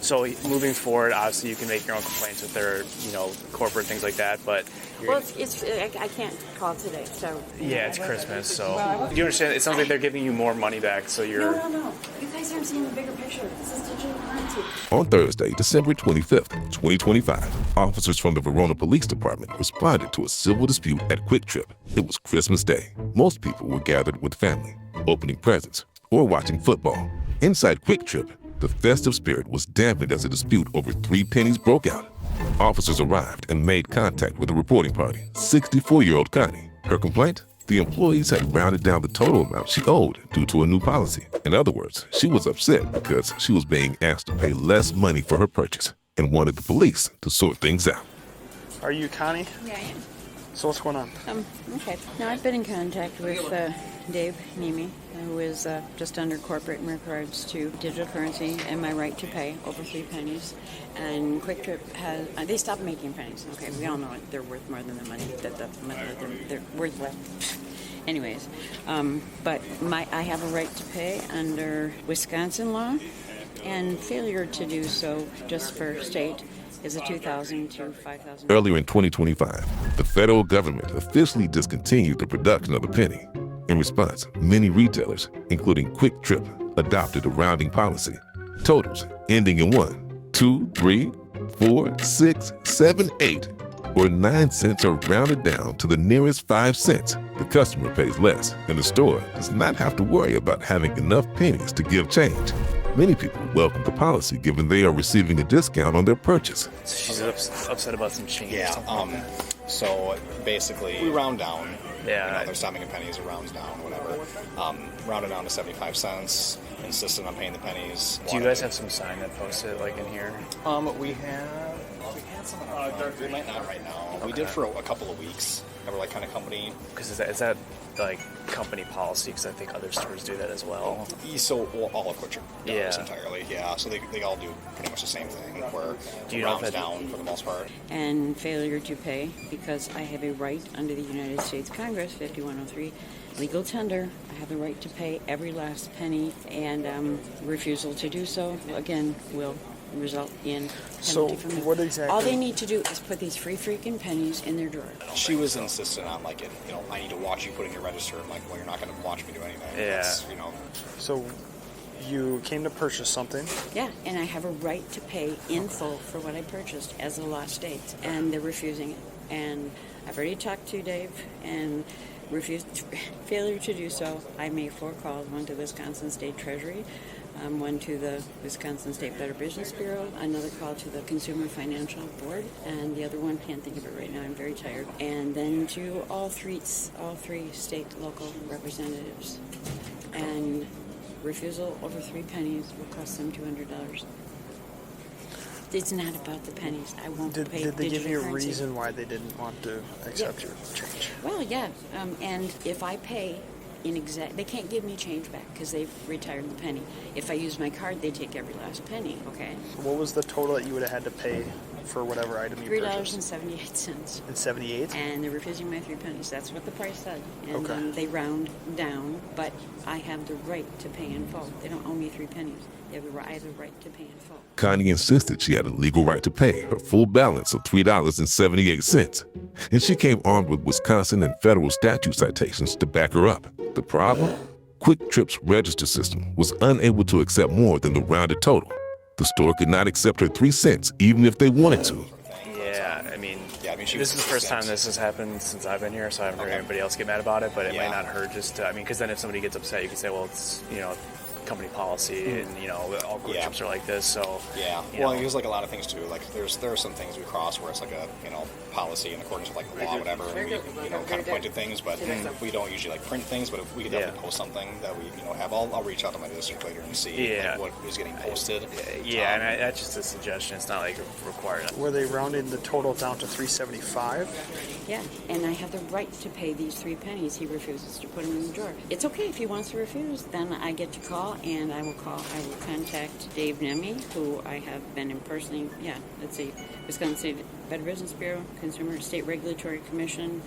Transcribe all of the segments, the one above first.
So moving forward, obviously you can make your own complaints if they're, corporate things like that, but... Well, I can't call today, so... Yeah, it's Christmas, so... Do you understand? It sounds like they're giving you more money back, so you're... No. You guys aren't seeing the bigger picture. This is digital currency. On Thursday, December 25th, 2025, officers from the Verona Police Department responded to a civil dispute at Quick Trip. It was Christmas Day. Most people were gathered with family, opening presents, or watching football. Inside Quick Trip, the festive spirit was dampened as a dispute over 3 pennies broke out. Officers arrived and made contact with the reporting party, 64-year-old Connie. Her complaint? The employees had rounded down the total amount she owed due to a new policy. In other words, she was upset because she was being asked to pay less money for her purchase and wanted the police to sort things out. Are you Connie? Yeah, I am. So what's going on? Okay. Now, I've been in contact with Dave Nemi, who is just under corporate in regards to digital currency and my right to pay over 3 pennies. And Quick Trip has, they stopped making pennies. Okay, we all know it. They're worth more than the money that they're worth less. Anyways, but I have a right to pay under Wisconsin law, and failure to do so just for state is a $2,000 to $5,000. Earlier in 2025, the federal government officially discontinued the production of the penny. In response, many retailers, including Quick Trip, adopted a rounding policy. Totals ending in 1, 2, 3, 4, 6, 7, 8, or 9 cents are rounded down to the nearest 5 cents. The customer pays less, and the store does not have to worry about having enough pennies to give change. Many people welcome the policy given they are receiving a discount on their purchase. She's upset about some change. Yeah, so basically we round down. Yeah. They're stopping at pennies or rounds down, whatever. Rounded down to 75 cents, insisted on paying the pennies. Do you guys have some sign that posts it, like, in here? We had some. We might not right now. Okay. We did for a couple of weeks. They were like kind of company. Because is that like company policy? Because I think other stores do that as well. So all of Quick Trip does Yeah. entirely. Yeah. So they all do pretty much the same thing. Where do you rounds down for the most part. And failure to pay because I have a right under the United States Congress 5103 legal tender. I have the right to pay every last penny, and refusal to do so again will result in penalty from me. What exactly? All they need to do is put these free freaking pennies in their drawer. She was insistent on like it. I need to watch you put in your register. I'm like, well, you're not going to watch me do anything. Yeah. So you came to purchase something. Yeah, and I have a right to pay in full for what I purchased as the law states, and they're refusing it. And I've already talked to Dave, and failure to do so. I made 4 calls, one to Wisconsin State Treasury, one to the Wisconsin State Better Business Bureau, another call to the Consumer Financial Board, and the other one, can't think of it right now, I'm very tired, and then to all three state local representatives. And refusal over 3 pennies will cost them $200. It's not about the pennies. I won't pay. Did they give you a currency. reason why they didn't want to accept your change? Well, yeah, and if I pay they can't give me change back because they've retired the penny. If I use my card, they take every last penny. Okay. What was the total that you would have had to pay for whatever item you purchased? $3.78. And 78? And they're refusing my 3 pennies. That's what the price said. And Okay. they round down, but I have the right to pay in full. They don't owe me 3 pennies. I have the right to pay in full. Connie insisted she had a legal right to pay her full balance of $3.78, and she came armed with Wisconsin and federal statute citations to back her up. The problem? Quick Trip's register system was unable to accept more than the rounded total. The store could not accept her 3 cents even if they wanted to. Yeah, I mean, this is the first time this has happened since I've been here, so I haven't heard anybody else get mad about it, but it might not hurt just to, because then if somebody gets upset, you can say, well, it's, company policy, and all Quick Trips are like this. So well, there's like a lot of things too. Like there are some things we cross where it's like a policy in accordance with like the law, whatever, and we kind of point to things, but we don't usually like print things. But if we could definitely post something that we have, I'll reach out to my district later and see what is getting posted. And that's just a suggestion. It's not like required. Were they rounding the total down to $3.75? Yeah, and I have the right to pay these 3 pennies. He refuses to put them in the drawer. It's okay if he wants to refuse. Then I get to call, and I will contact Dave Nemi, who I have been impersonating. Let's see, Wisconsin State Better Business Bureau, Consumer State Regulatory Commission,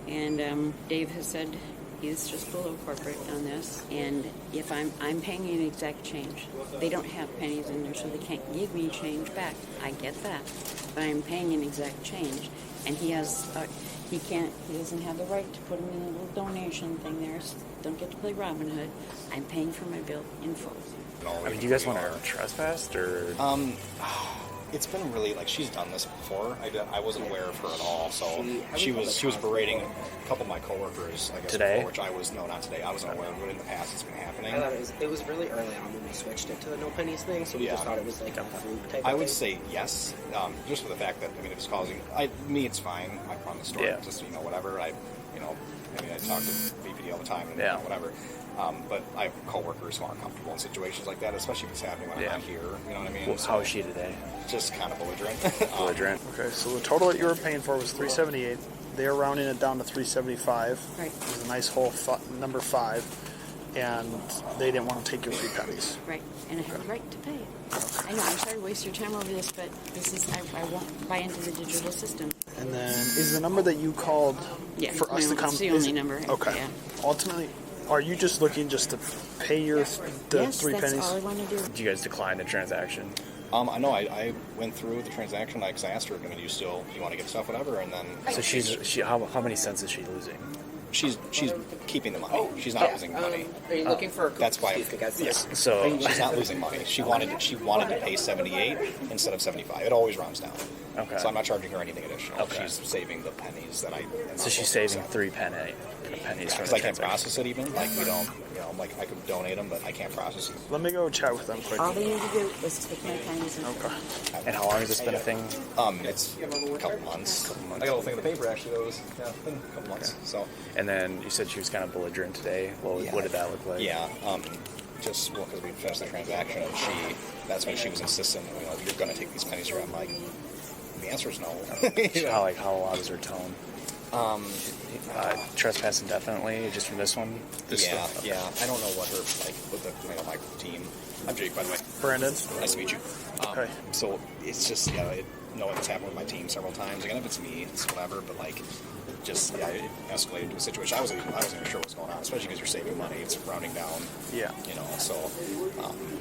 and Dave has said He's just below corporate on this, and if I'm paying an exact change, they don't have pennies in there, so they can't give me change back. I get that, but I'm paying an exact change, and he doesn't have the right to put him in a little donation thing there. So don't get to play Robin Hood. I'm paying for my bill in full. I mean, do you guys want to trespass or? It's been really like she's done this before. I wasn't aware of her at all. So she was berating a couple of my coworkers. I guess today, before, which I was not today. I wasn't aware of it in the past. It's been happening. I thought it was really early on when we switched it to the no pennies thing. So we just thought it was like a fluke type. I would say yes, just for the fact that if it's causing me, it's fine. I run the store, just whatever. I talk to BPD all the time and whatever. But I have coworkers who aren't comfortable in situations like that, especially if it's happening when I'm not here. You know what I mean? Well, how is she today? Just kind of belligerent. Belligerent. Okay, so the total that you were paying for was $378. They're rounding it down to $375. Right. It was a nice whole number 5, and they didn't want to take your 3 pennies. Right, and I have a right to pay it. I know, I'm sorry to waste your time over this, but I won't buy into the digital system. And then is the number that you called for us to come? It's the only number. Okay. Yeah. Ultimately, are you just looking just to pay the 3 pennies? That's all I want to do. Do you guys decline the transaction? I know. I went through the transaction. I asked her, "Do you want to get stuff, whatever?" And then So how many cents is she losing? She's keeping the money. She's not losing money. Are you looking for a That's why. Yes. So she's not losing money. She wanted to pay 78 instead of 75. It always rounds down. Okay. So I'm not charging her anything additional. Okay. She's saving the pennies that I. So she's saving 3 pennies from Because the I can't transaction. process it even. Like we don't. Like I could donate them, but I can't process it. Let me go chat with them quick. All they need to do is take my pennies and Okay. And how long has this been a thing? It's a couple months. I got a little thing in the paper actually. That was been a couple months. Okay. So. And then you said she was kind of belligerent today. What did that look like? Yeah. Just because we finished the transaction, and that's when she was insistent. You're going to take these pennies here. I'm like, the answer is no. How loud is her tone? Trespass indefinitely, just from this one? Yeah. I don't know what her, with my team. I'm Jake, by the way. Brandon. Nice to meet you. Okay. So it's just, it's happened with my team several times. Again, if it's me, it's whatever, but it escalated to a situation. I wasn't even sure what was going on, especially because you're saving money. It's rounding down. Yeah. So,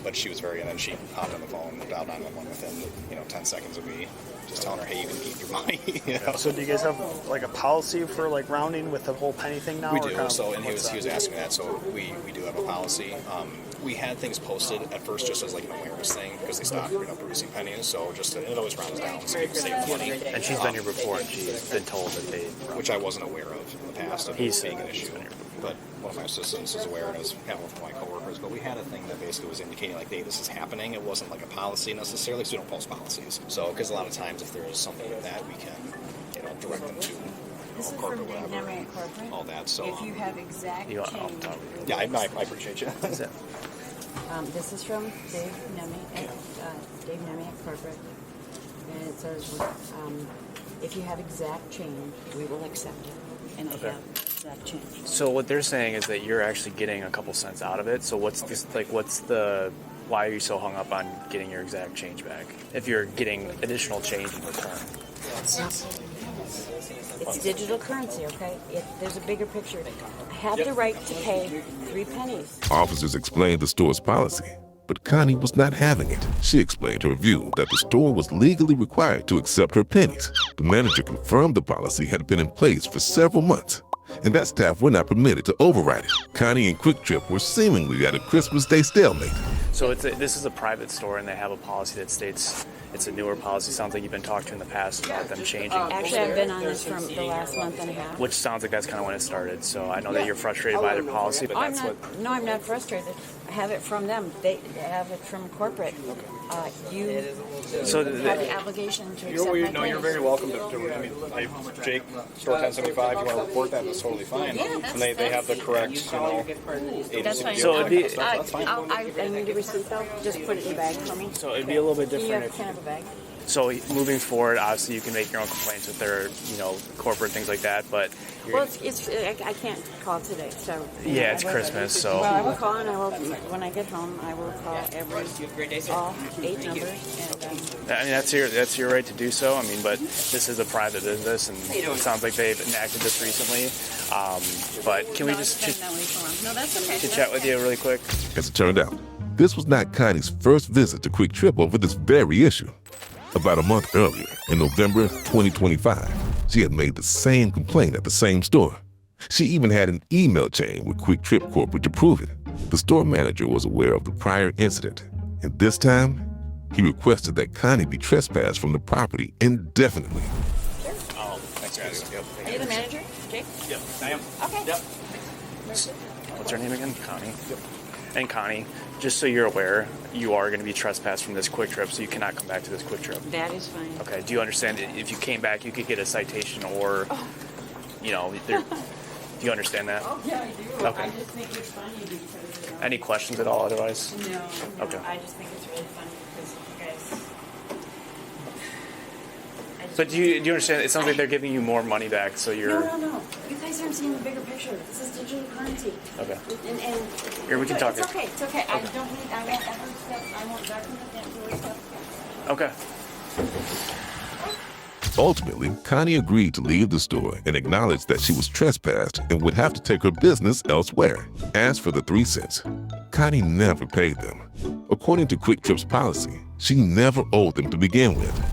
but she was and then she hopped on the phone, dialed 911 within, 10 seconds of me just telling her, hey, you can keep your money. So do you guys have a policy for rounding with the whole penny thing now? We do. And he was asking that. So we do have a policy. We had things posted at first just as an awareness thing because they stopped producing pennies. So it always rounds down so people save money. And she's been here before, and she's been told that which I wasn't aware of in the past of being an issue. But one of my assistants is aware, and is with my coworkers. But we had a thing that basically was indicating hey, this is happening. It wasn't a policy necessarily, so we don't post policies. So because a lot of times if there is something with that, we can direct them to this is corporate, from whatever, Dynamic Corporate. all that. So if you have exact I'll change. talk. Yeah, I appreciate you. This is from Dave Nemi at Corporate, and it says, if you have exact change, we will accept it. And I have exact change. So what they're saying is that you're actually getting a couple cents out of it. So why are you so hung up on getting your exact change back if you're getting additional change in return? It's digital currency, okay? There's a bigger picture. I have the right to pay 3 pennies. Officers explained the store's policy, but Connie was not having it. She explained her view that the store was legally required to accept her pennies. The manager confirmed the policy had been in place for several months, and that staff were not permitted to override it. Connie and Quick Trip were seemingly at a Christmas Day stalemate. So this is a private store, and they have a policy that states it's a newer policy. Sounds like you've been talked to in the past about them changing. Actually, I've been on this from the last month and a half. Which sounds like that's kind of when it started. So I know that you're frustrated by their policy, but No, I'm not frustrated. I have it from them. They have it from corporate. You have the obligation to accept my pennies. You're very welcome to do it. Jake, store 1075. You want to report that? That's totally fine. Yeah, and they have the correct, agency. That's fine. So it'd be- I need a receipt though. Just put it in the bag for me. So it'd be a little bit Do you different. have a bag? So moving forward, obviously you can make your own complaints with their, corporate things like that. But Well, I can't call today, so. yeah, it's Christmas, so. Well, I will call and when I get home, I will call all 8 numbers and I mean, that's your right to do so. I mean, but this is a private business, and it sounds like they've enacted this recently. But can we just No, that's okay. chat with you really quick? As it turned out, this was not Connie's first visit to Quick Trip over this very issue. About a month earlier, in November 2025, she had made the same complaint at the same store. She even had an email chain with Quick Trip Corporate to prove it. The store manager was aware of the prior incident, and this time, he requested that Connie be trespassed from the property indefinitely. Oh, thanks, guys. Yep. Are you the manager, Jake? Yep, I am. Okay. Yep. What's her name again? Connie. Yep. And Connie, just so you're aware, you are going to be trespassed from this Quick Trip, so you cannot come back to this Quick Trip. That is fine. Okay. Do you understand? If you came back, you could get a citation, or, you know, do you understand that? Oh, yeah, I do. Okay. I just think it's funny because... Any questions at all otherwise? No. Okay. I just think it's really funny because you guys... But do you understand? It sounds like they're giving you more money back, so you're... No. You guys aren't seeing the bigger picture. This is digital currency. Okay. And Here, we can talk. It's okay. It's okay. I won't document that really stuff. Okay. Ultimately, Connie agreed to leave the store and acknowledged that she was trespassed and would have to take her business elsewhere. As for the 3 cents, Connie never paid them. According to Quick Trip's policy, she never owed them to begin with.